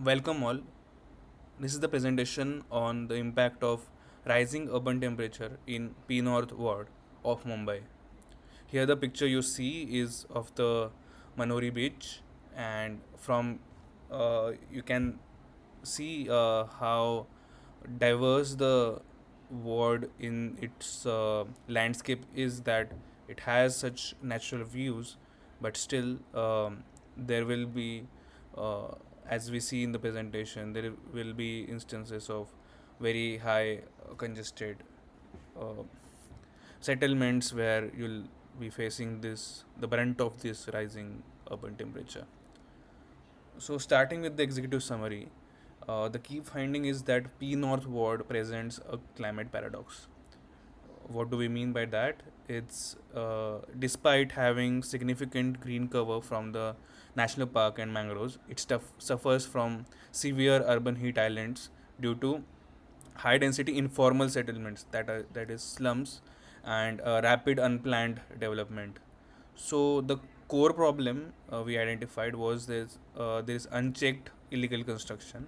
Welcome all. This is the presentation on the impact of rising urban temperature in P North ward of Mumbai. Here the picture you see is of the Manori beach, and from you can see how diverse the ward in its landscape is, that it has such natural views, but still there will be, uh, as we see in the presentation, there will be instances of very high congested uh, settlements where you'll be facing this the brunt of this rising urban temperature. So starting with the executive summary, the key finding is that P North Ward presents a climate paradox. What do we mean by that? It's despite having significant green cover from the national park and mangroves, it suffers from severe urban heat islands due to high density informal settlements, that is slums, and rapid unplanned development. So the core problem we identified was this unchecked illegal construction,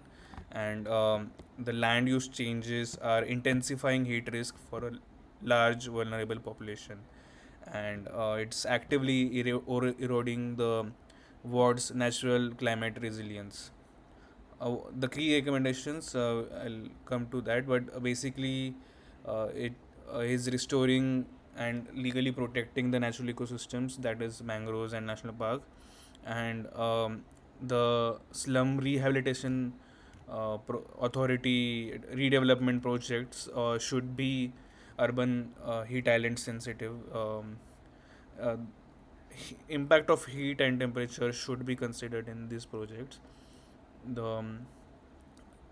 and the land use changes are intensifying heat risk for a large vulnerable population, and it's actively eroding the ward's natural climate resilience. The key recommendations, I'll come to that, but basically it is restoring and legally protecting the natural ecosystems, that is mangroves and national park, and the slum rehabilitation authority redevelopment projects should be urban heat island sensitive. Uh, Impact of heat and temperature should be considered in these projects. The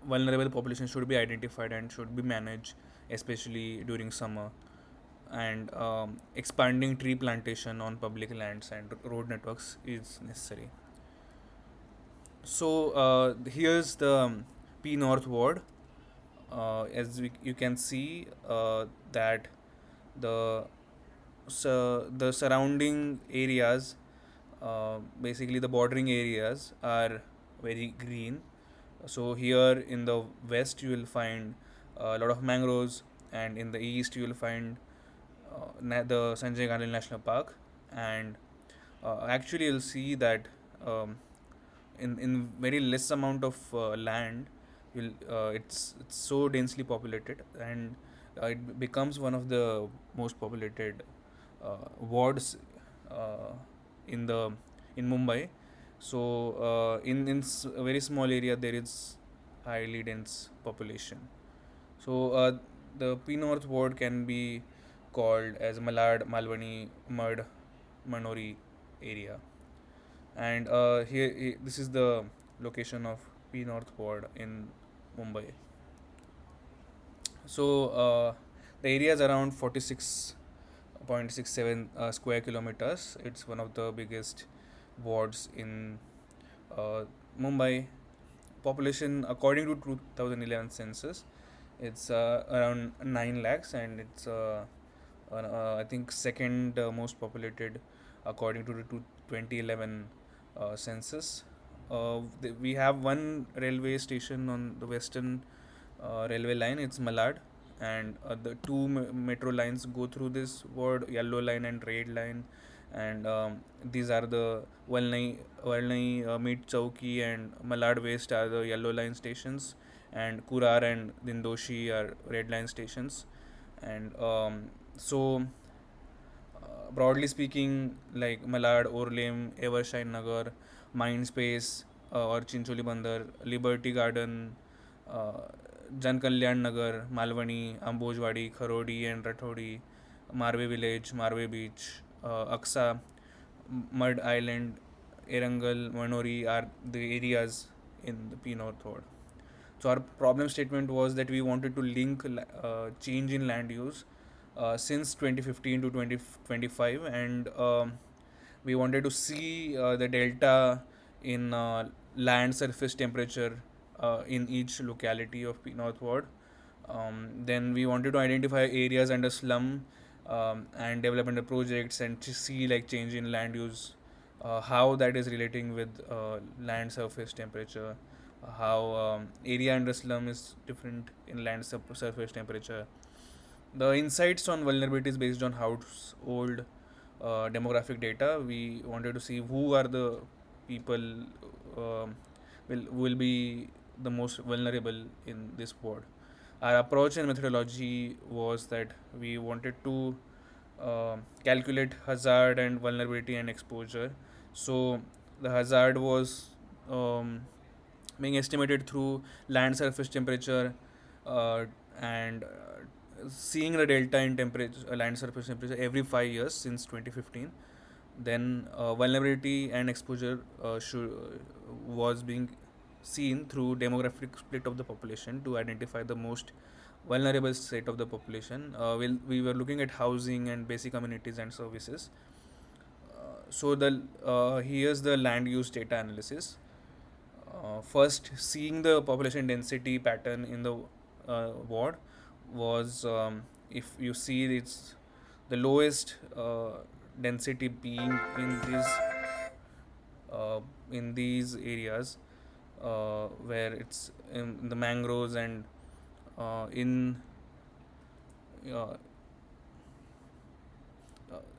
vulnerable population should be identified and should be managed, especially during summer, and expanding tree plantation on public lands and road networks is necessary. So here's the P North Ward. You can see that the the surrounding areas, basically the bordering areas, are very green. So here in the west you will find a lot of mangroves, and in the east you will find the Sanjay Gandhi National Park, and actually you'll see that um, in very less amount of land, it's so densely populated, and it becomes one of the most populated wards uh, in the in Mumbai. So a very small area there is highly dense population. So the P North ward can be called as Malad, Malwani, Mud, Manori area, and this is the location of P North ward in Mumbai. So the area is around 46.67 square kilometers. It's one of the biggest wards in uh, Mumbai. Population, according to 2011 census, it's around 9 lakhs, and it's I think second most populated according to the 2011 census. We have one railway station on the western railway line. It's Malad, and the two metro lines go through this ward: Yellow Line and Red Line. And these are the Valnai Meet Chowki and Malad West are the Yellow Line stations, and Kurar and Dindoshi are Red Line stations. And broadly speaking, like Malad, Orlem, Evershine Nagar, Mindspace, or Chincholi Bandar, Liberty Garden, uh, Jan Kalyan Nagar, Malwani, Ambojwadi, Kharodi and Rathodi, Marve Village, Marve Beach, Aksa, Mud Island, Erangal, Manori are the areas in the P North Ward. So our problem statement was that we wanted to link change in land use since 2015 to 2025, and we wanted to see the delta in land surface temperature in each locality of North Ward. Then we wanted to identify areas under slum and development projects, and to see like change in land use, how that is relating with land surface temperature. how area under slum is different in surface temperature. The insights on vulnerabilities based on household demographic data. We wanted to see who are the people um, will be the most vulnerable in this ward. Our approach and methodology was that we wanted to calculate hazard and vulnerability and exposure. So the hazard was being estimated through land surface temperature uh, and seeing the delta in temperature, land surface temperature every 5 years since 2015. Then vulnerability and exposure was being seen through demographic split of the population to identify the most vulnerable set of the population. We were looking at housing and basic amenities and services. So the here's the land use data analysis. First, seeing the population density pattern in the ward was, if you see, it's the lowest density being uh, in these areas where it's in the mangroves and in uh,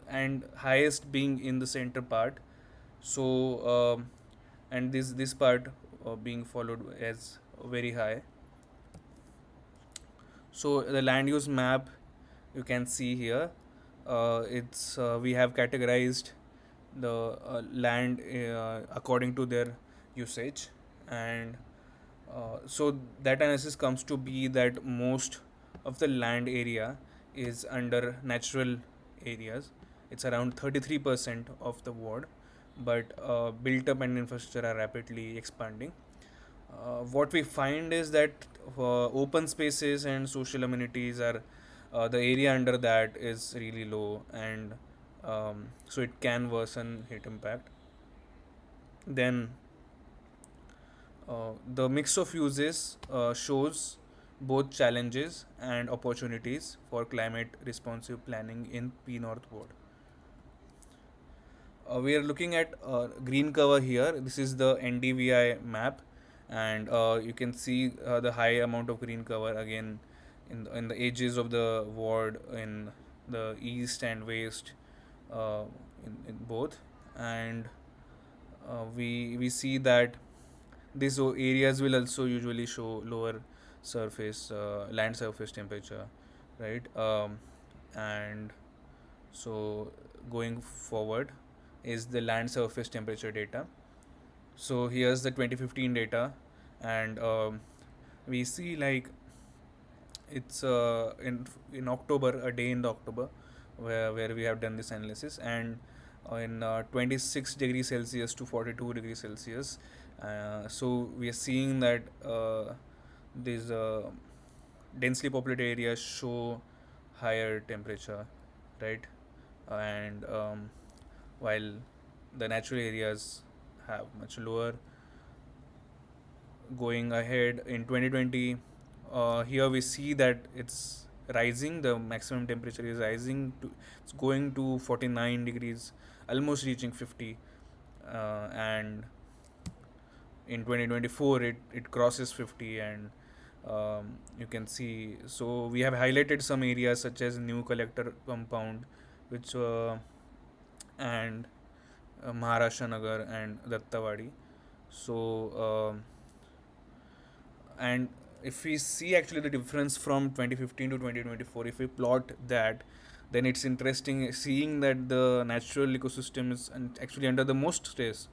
and highest being in the center part. So and this part being followed as very high. So the land use map you can see here. It's We have categorized the land according to their usage, and so that analysis comes to be that most of the land area is under natural areas. It's around 33% of the ward, but built up and infrastructure are rapidly expanding. What we find is that open spaces and social amenities are the area under that is really low, and so it can worsen heat impact. Then the mix of uses shows both challenges and opportunities for climate responsive planning in P North Ward. We are looking at green cover here. This is the NDVI map, and you can see the high amount of green cover again in the edges of the ward in the east and west, uh, in both, and we see that these areas will also usually show lower surface land surface temperature, right? And so going forward is the land surface temperature data. So here's the 2015 data, and we see like it's in October, a day in the October, where we have done this analysis, and in 26 degrees Celsius to 42 degrees Celsius. So we are seeing that these densely populated areas show higher temperature, right? And while the natural areas have much lower. Going ahead in 2020, here we see that it's rising. The maximum temperature is rising to, it's going to 49 degrees, almost reaching 50. And in 2024 it crosses 50, and you can see. So we have highlighted some areas such as new collector compound, which and Maharashtra Nagar and Dattawadi. So and if we see actually the difference from 2015 to 2024, if we plot that, then it's interesting seeing that the natural ecosystem is actually under the most stress.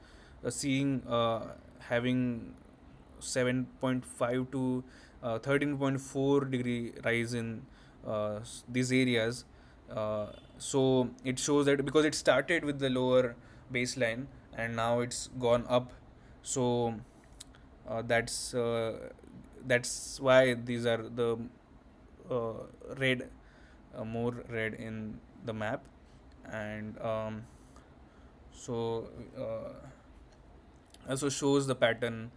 Seeing having 7.5 to 13.4 degree rise in these areas. So it shows that because it started with the lower baseline and now it's gone up. So uh, that's uh, that's why these are the uh, red, more red in the map. And so also shows the pattern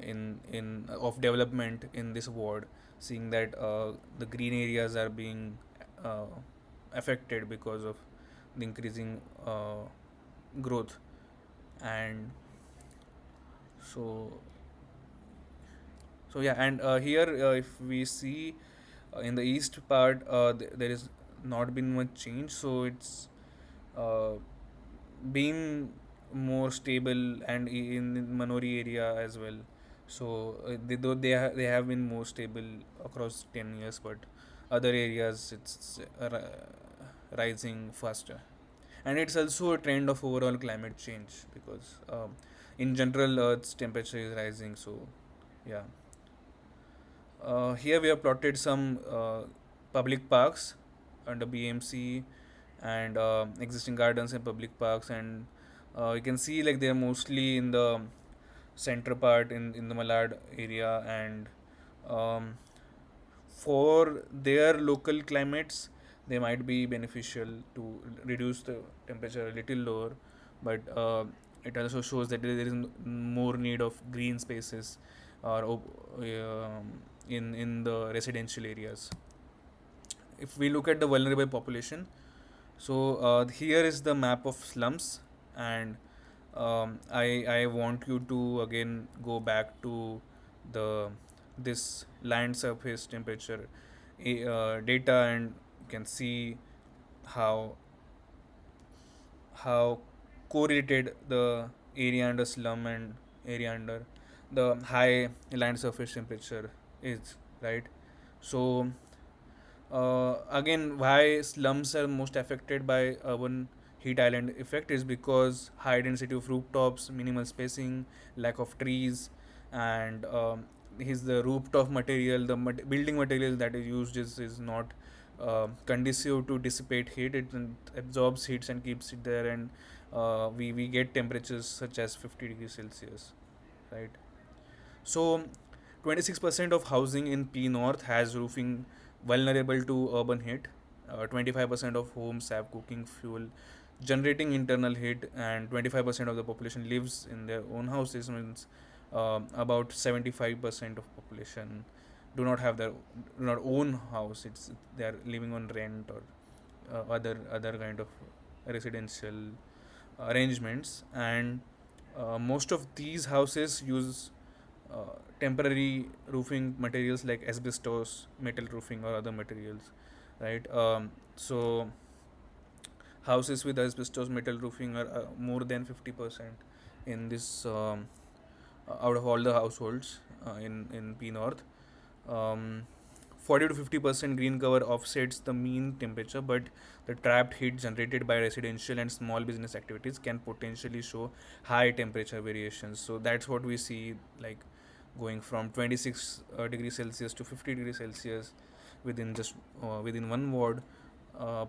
in of development in this ward, seeing that the green areas are being uh, affected because of the increasing growth. And so So yeah, and here if we see in the east part, there is not been much change. So it's uh, been more stable, and in Manori area as well. So though they have been more stable across 10 years, but other areas it's rising faster. And it's also a trend of overall climate change because in general Earth's temperature is rising. So yeah. Here we have plotted some public parks under BMC and existing gardens and public parks, and you can see like they are mostly in the center part in the Malad area, and um, for their local climates they might be beneficial to reduce the temperature a little lower, but it also shows that there is more need of green spaces or in the residential areas. If we look at the vulnerable population, so here is the map of slums, and I want you to again go back to the this land surface temperature data, and you can see how how correlated the area under slum and area under the high land surface temperature is, right? So again, why slums are most affected by urban heat island effect is because high density of rooftops, minimal spacing, lack of trees, and is the rooftop material, the building material that is used is not conducive to dissipate heat. It absorbs heat and keeps it there, and we get temperatures such as 50 degrees Celsius, right? So, 26% of housing in P North has roofing vulnerable to urban heat. 25% of homes have cooking fuel generating internal heat, and 25% of the population lives in their own houses. Means about 75% of population do not own house. It's they are living on rent or other kind of residential arrangements, and most of these houses use temporary roofing materials like asbestos, metal roofing, or other materials, right? So houses with asbestos metal roofing are more than 50% in this out of all the households in P North. Um, 40 to 50% green cover offsets the mean temperature, but the trapped heat generated by residential and small business activities can potentially show high temperature variations. So that's what we see, like going from 26 degrees Celsius to 50 degrees Celsius within just within one ward.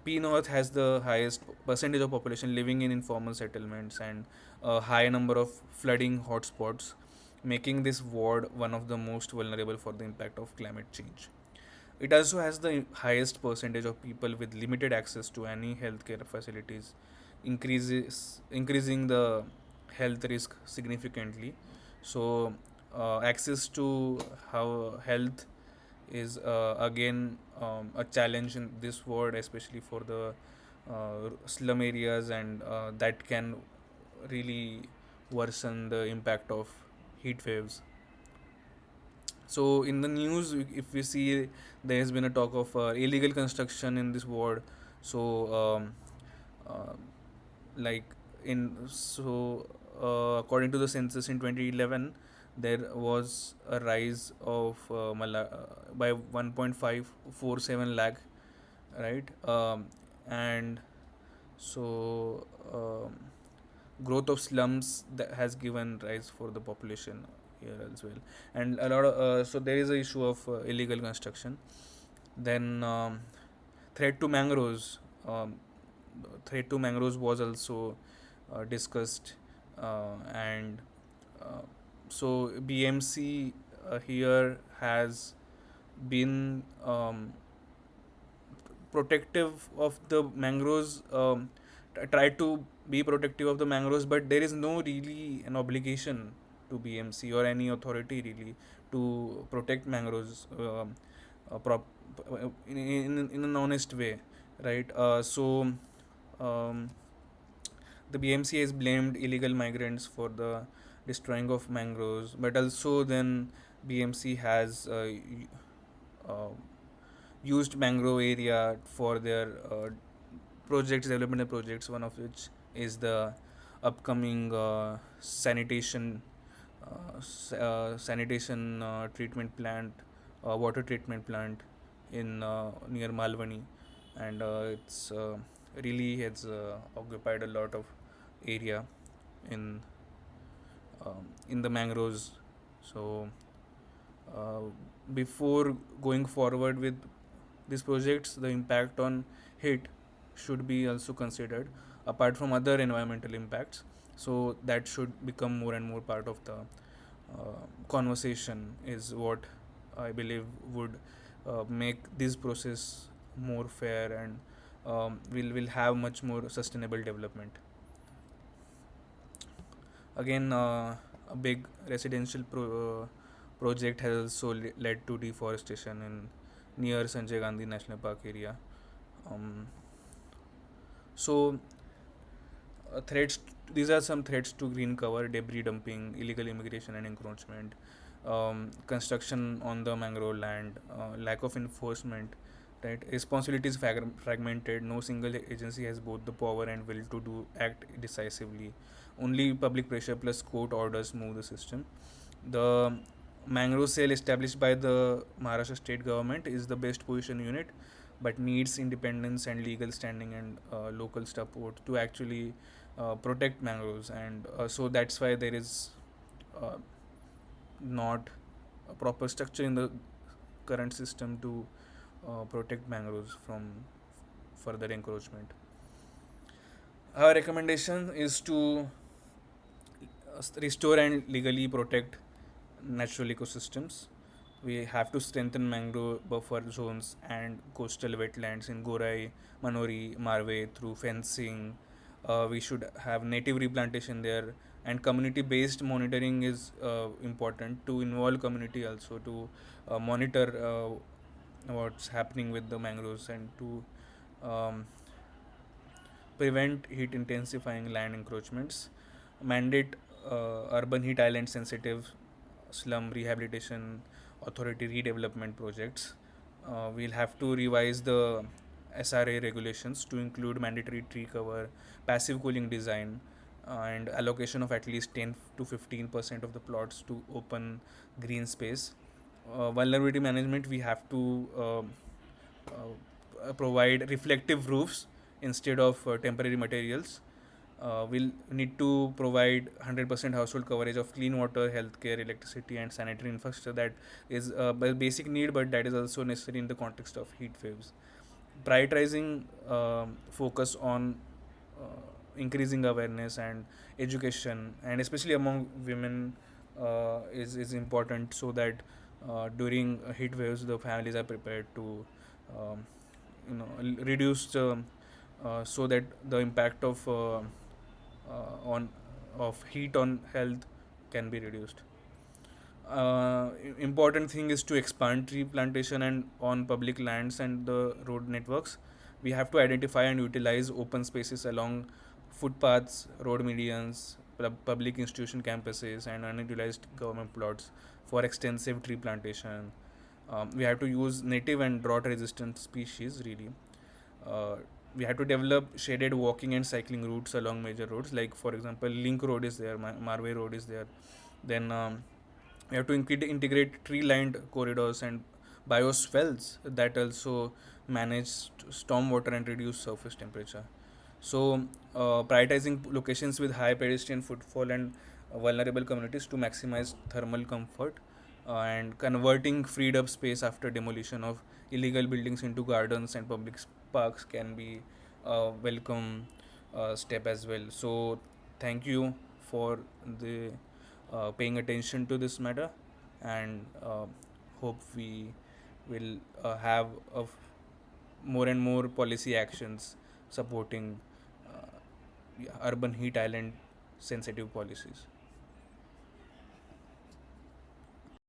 P North has the highest percentage of population living in informal settlements and a high number of flooding hotspots, making this ward one of the most vulnerable for the impact of climate change. It also has the highest percentage of people with limited access to any healthcare facilities, increasing the health risk significantly. So, access to how health is again a challenge in this world, especially for the slum areas, and that can really worsen the impact of heat waves. So in the news, if we see, there has been a talk of illegal construction in this ward. So uh, like in so according to the census in 2011, there was a rise of by 1.547 lakh, right? And so growth of slums that has given rise for the population here as well, and a lot of so there is a issue of illegal construction. Then threat to mangroves. Threat to mangroves was also discussed, and uh, so BMC here has been protective of the mangroves, try to be protective of the mangroves, but there is no really an obligation to BMC or any authority really to protect mangroves uh, prop, in an honest way, right? Um, the BMC has blamed illegal migrants for the destroying of mangroves, but also then BMC has uh, used mangrove area for their projects, development projects. One of which is the upcoming sanitation treatment plant, water treatment plant in near Malvani, and it's really has occupied a lot of area in in the mangroves. So uh, before going forward with these projects, the impact on heat should be also considered apart from other environmental impacts. So that should become more and more part of the conversation, is what I believe would make this process more fair, and will have much more sustainable development. Again, a big residential project has also led to deforestation in near Sanjay Gandhi National Park area. Um, so, threats. These are some threats to green cover: debris dumping, illegal immigration and encroachment, construction on the mangrove land, lack of enforcement. Right, responsibility is fragmented. No single agency has both the power and will to do act decisively. Only public pressure plus court orders move the system. The mangrove cell established by the Maharashtra state government is the best position unit, but needs independence and legal standing and local support to actually protect mangroves. And so that's why there is uh, not a proper structure in the current system to protect mangroves from further encroachment. Our recommendation is to restore and legally protect natural ecosystems. We have to strengthen mangrove buffer zones and coastal wetlands in Gorai, Manori, Marve through fencing. We should have native replantation there, and community-based monitoring is important to involve community also to monitor what's happening with the mangroves, and to um, prevent heat intensifying land encroachments, mandate urban heat island sensitive slum rehabilitation authority redevelopment projects. We'll have to revise the SRA regulations to include mandatory tree cover, passive cooling design, and allocation of at least 10 to 15% of the plots to open green space. Vulnerability management, we have to provide reflective roofs instead of temporary materials. We'll need to provide 100% household coverage of clean water, healthcare, electricity, and sanitary infrastructure. That is a basic need, but that is also necessary in the context of heat waves. Prioritizing focus on increasing awareness and education, and especially among women, is important, so that during heat waves the families are prepared to um, reduce the so that the impact on of heat on health can be reduced. Important thing is to expand tree plantation and on public lands and the road networks. We have to identify and utilize open spaces along footpaths, road medians, public institution campuses, and unutilized government plots for extensive tree plantation. We have to use native and drought resistant species, really. uh, we had to develop shaded walking and cycling routes along major roads, like for example Link Road is there, Marway Road is there. Then we have to integrate tree lined corridors and bioswales that also manage storm water and reduce surface temperature. So prioritizing locations with high pedestrian footfall and vulnerable communities to maximize thermal comfort, and converting freed up space after demolition of illegal buildings into gardens and public parks can be a welcome step as well. So thank you for the paying attention to this matter, and hope we will have more and more policy actions supporting urban heat island sensitive policies.